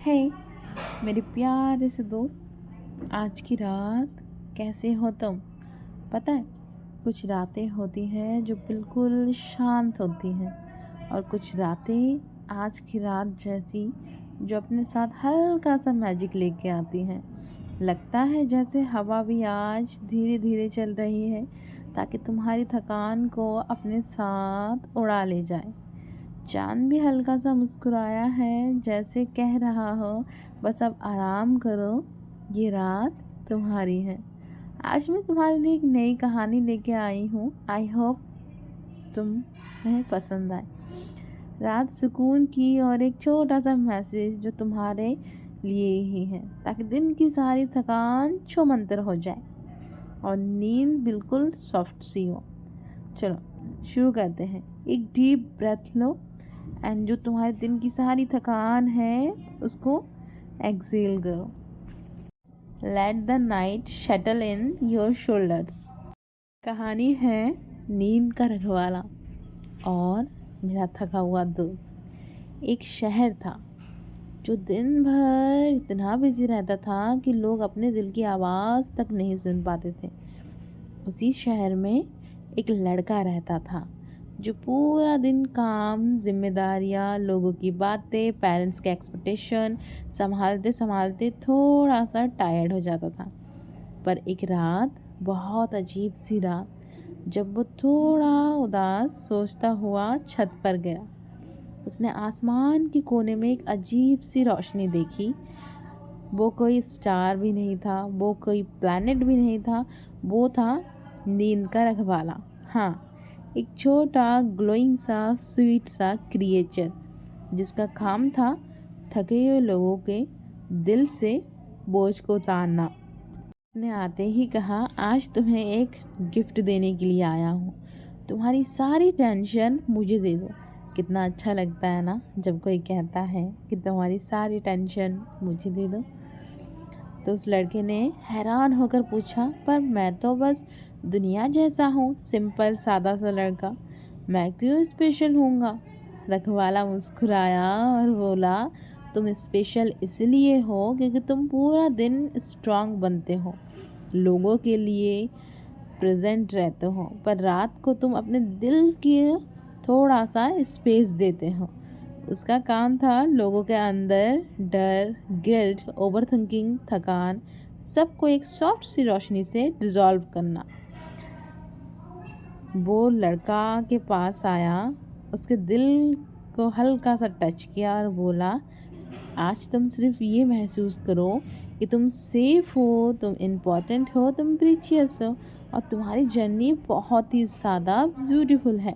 हे मेरे प्यारे से दोस्त, आज की रात कैसे हो तुम? पता है, कुछ रातें होती हैं जो बिल्कुल शांत होती हैं और कुछ रातें आज की रात जैसी जो अपने साथ हल्का सा मैजिक लेके आती हैं। लगता है जैसे हवा भी आज धीरे धीरे चल रही है ताकि तुम्हारी थकान को अपने साथ उड़ा ले जाए। चाँद भी हल्का सा मुस्कुराया है, जैसे कह रहा हो बस अब आराम करो, ये रात तुम्हारी है। आज मैं तुम्हारे लिए एक नई कहानी लेके आई हूँ। आई होप तुम्हें पसंद आए। रात सुकून की और एक छोटा सा मैसेज जो तुम्हारे लिए ही है, ताकि दिन की सारी थकान छूमंतर हो जाए और नींद बिल्कुल सॉफ्ट सी हो। चलो शुरू करते हैं। एक डीप ब्रेथ लो एंड जो तुम्हारे दिन की सारी थकान है उसको एक्सेल करो। Let the night shuttle in your shoulders. कहानी है नींद का रखवाला और मेरा थका हुआ दोस्त। एक शहर था जो दिन भर इतना बिजी रहता था कि लोग अपने दिल की आवाज़ तक नहीं सुन पाते थे। उसी शहर में एक लड़का रहता था जो पूरा दिन काम, जिम्मेदारियाँ, लोगों की बातें, पेरेंट्स के एक्सपेक्टेशन संभालते संभालते थोड़ा सा टायर्ड हो जाता था। पर एक रात, बहुत अजीब सी रात, जब वो थोड़ा उदास सोचता हुआ छत पर गया, उसने आसमान के कोने में एक अजीब सी रोशनी देखी। वो कोई स्टार भी नहीं था, वो कोई प्लैनेट भी नहीं था, वो था नींद का रखवाला। हाँ, एक छोटा ग्लोइंग सा स्वीट सा क्रिएचर जिसका काम था थके हुए लोगों के दिल से बोझ को उतारना। उसने आते ही कहा, आज तुम्हें एक गिफ्ट देने के लिए आया हूँ, तुम्हारी सारी टेंशन मुझे दे दो। कितना अच्छा लगता है ना जब कोई कहता है कि तुम्हारी सारी टेंशन मुझे दे दो। तो उस लड़के ने हैरान होकर पूछा, पर मैं तो बस दुनिया जैसा हूँ, सिंपल सादा सा लड़का, मैं क्यों स्पेशल हूँगा? रखवाला मुस्कुराया और बोला, तुम स्पेशल इसलिए हो क्योंकि तुम पूरा दिन स्ट्रांग बनते हो, लोगों के लिए प्रेजेंट रहते हो, पर रात को तुम अपने दिल की थोड़ा सा स्पेस देते हो। उसका काम था लोगों के अंदर डर, गिल्ट, ओवर थिंकिंग, थकान, सबको एक सॉफ्ट सी रोशनी से डिसॉल्व करना। वो लड़का के पास आया, उसके दिल को हल्का सा टच किया और बोला, आज तुम सिर्फ ये महसूस करो कि तुम सेफ हो, तुम इम्पोर्टेंट हो, तुम प्रीचियस हो और तुम्हारी जर्नी बहुत ही ज़्यादा ब्यूटीफुल है।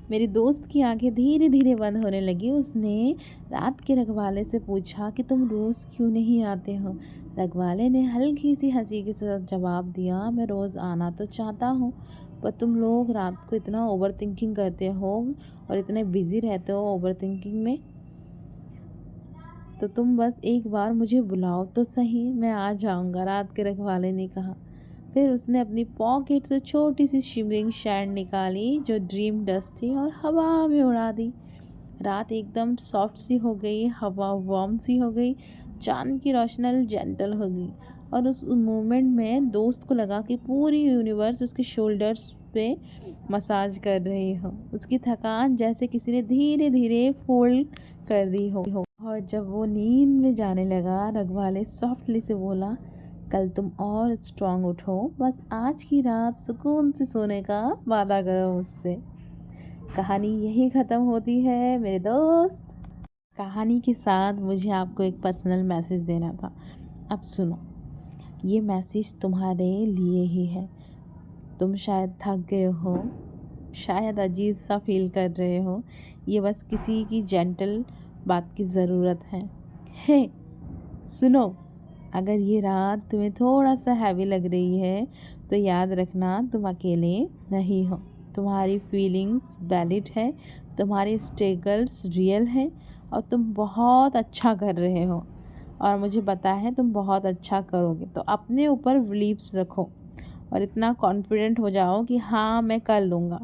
मेरी दोस्त की आंखें धीरे धीरे बंद होने लगी। उसने रात के रखवाले से पूछा कि तुम रोज़ क्यों नहीं आते हो? रखवाले ने हल्की सी हंसी के साथ जवाब दिया, मैं रोज़ आना तो चाहता हूँ, पर तुम लोग रात को इतना ओवर थिंकिंग करते हो और इतने बिजी रहते हो ओवर थिंकिंग में, तो तुम बस एक बार मुझे बुलाओ तो सही, मैं आ जाऊँगा, रात के रखवाले ने कहा। फिर उसने अपनी पॉकेट से छोटी सी शिमरिंग शैंड निकाली जो ड्रीम डस्ट थी और हवा में उड़ा दी। रात एकदम सॉफ्ट सी हो गई, हवा वार्म सी हो गई, चांद की रोशनी जेंटल हो गई और उस मोमेंट में दोस्त को लगा कि पूरी यूनिवर्स उसके शोल्डर्स पे मसाज कर रही हो। उसकी थकान जैसे किसी ने धीरे धीरे फोल्ड कर दी हो। और जब वो नींद में जाने लगा, रखवाले सॉफ्टली से बोला, कल तुम और स्ट्रांग उठो, बस आज की रात सुकून से सोने का वादा करो मुझसे। कहानी यही ख़त्म होती है मेरे दोस्त। कहानी के साथ मुझे आपको एक पर्सनल मैसेज देना था। अब सुनो, ये मैसेज तुम्हारे लिए ही है। तुम शायद थक गए हो, शायद अजीब सा फील कर रहे हो, ये बस किसी की जेंटल बात की ज़रूरत है। हे सुनो, अगर ये रात तुम्हें थोड़ा सा हैवी लग रही है तो याद रखना, तुम अकेले नहीं हो, तुम्हारी फीलिंग्स वैलिड है, तुम्हारे स्ट्रगल्स रियल हैं और तुम बहुत अच्छा कर रहे हो और मुझे पता है तुम बहुत अच्छा करोगे। तो अपने ऊपर बिलीव्स रखो और इतना कॉन्फिडेंट हो जाओ कि हाँ मैं कर लूँगा।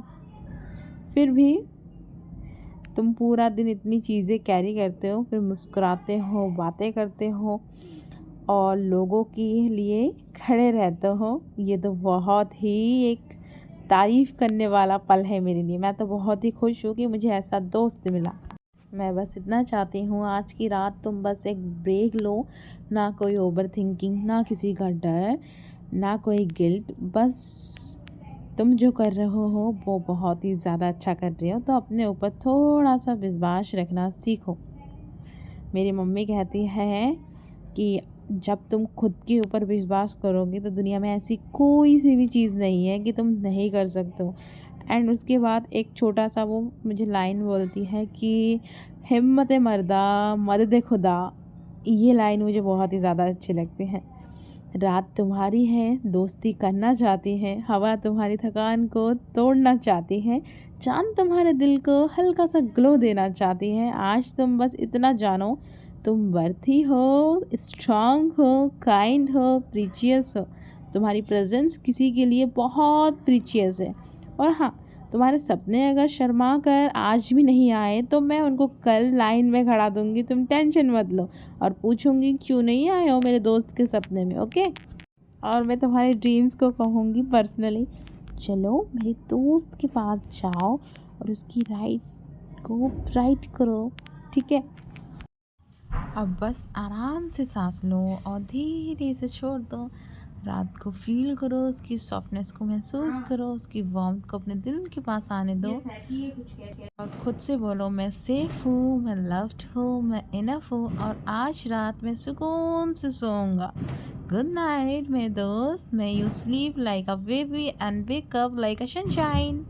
फिर भी तुम पूरा दिन इतनी चीज़ें कैरी करते हो, फिर मुस्कुराते हो, बातें करते हो और लोगों के लिए खड़े रहते हो। ये तो बहुत ही एक तारीफ़ करने वाला पल है मेरे लिए। मैं तो बहुत ही खुश हूँ कि मुझे ऐसा दोस्त मिला। मैं बस इतना चाहती हूँ आज की रात तुम बस एक ब्रेक लो, ना कोई ओवरथिंकिंग, ना किसी का डर, ना कोई गिल्ट। बस तुम जो कर रहे हो वो बहुत ही ज़्यादा अच्छा कर रहे हो, तो अपने ऊपर थोड़ा-सा विश्वास रखना सीखो। मेरी मम्मी कहती है कि जब तुम खुद के ऊपर विश्वास करोगे तो दुनिया में ऐसी कोई सी भी चीज़ नहीं है कि तुम नहीं कर सकते हो। एंड उसके बाद एक छोटा-सा वो मुझे लाइन बोलती है कि हिम्मत मर्दा मदद खुदा। ये लाइन मुझे बहुत ही ज़्यादा अच्छी लगती है। रात तुम्हारी है, दोस्ती करना चाहती है, हवा तुम्हारी थकान को तोड़ना चाहती है, चाँद तुम्हारे दिल को हल्का सा ग्लो देना चाहती है। आज तुम बस इतना जानो, तुम वर्थी हो, स्ट्रांग हो, काइंड हो, प्रीचियस हो। तुम्हारी प्रेजेंस किसी के लिए बहुत प्रीचियस है। और हाँ, तुम्हारे सपने अगर शर्मा कर आज भी नहीं आए तो मैं उनको कल लाइन में खड़ा दूंगी, तुम टेंशन मत लो। और पूछूंगी क्यों नहीं आए हो मेरे दोस्त के सपने में, ओके। और मैं तुम्हारे ड्रीम्स को कहूँगी पर्सनली, चलो मेरे दोस्त के पास जाओ और उसकी राइट को राइट करो, ठीक है। अब बस आराम से सांस लो और धीरे से छोड़ दो। रात को फील करो, उसकी सॉफ्टनेस को महसूस करो, उसकी वार्मथ को अपने दिल के पास आने दो और खुद से बोलो मैं सेफ हूँ, मैं लव्ड हूँ, मैं इनफ हूँ और आज रात मैं सुकून से सोऊंगा। गुड नाइट मेरे दोस्त, may you sleep like a baby and wake up like a sunshine.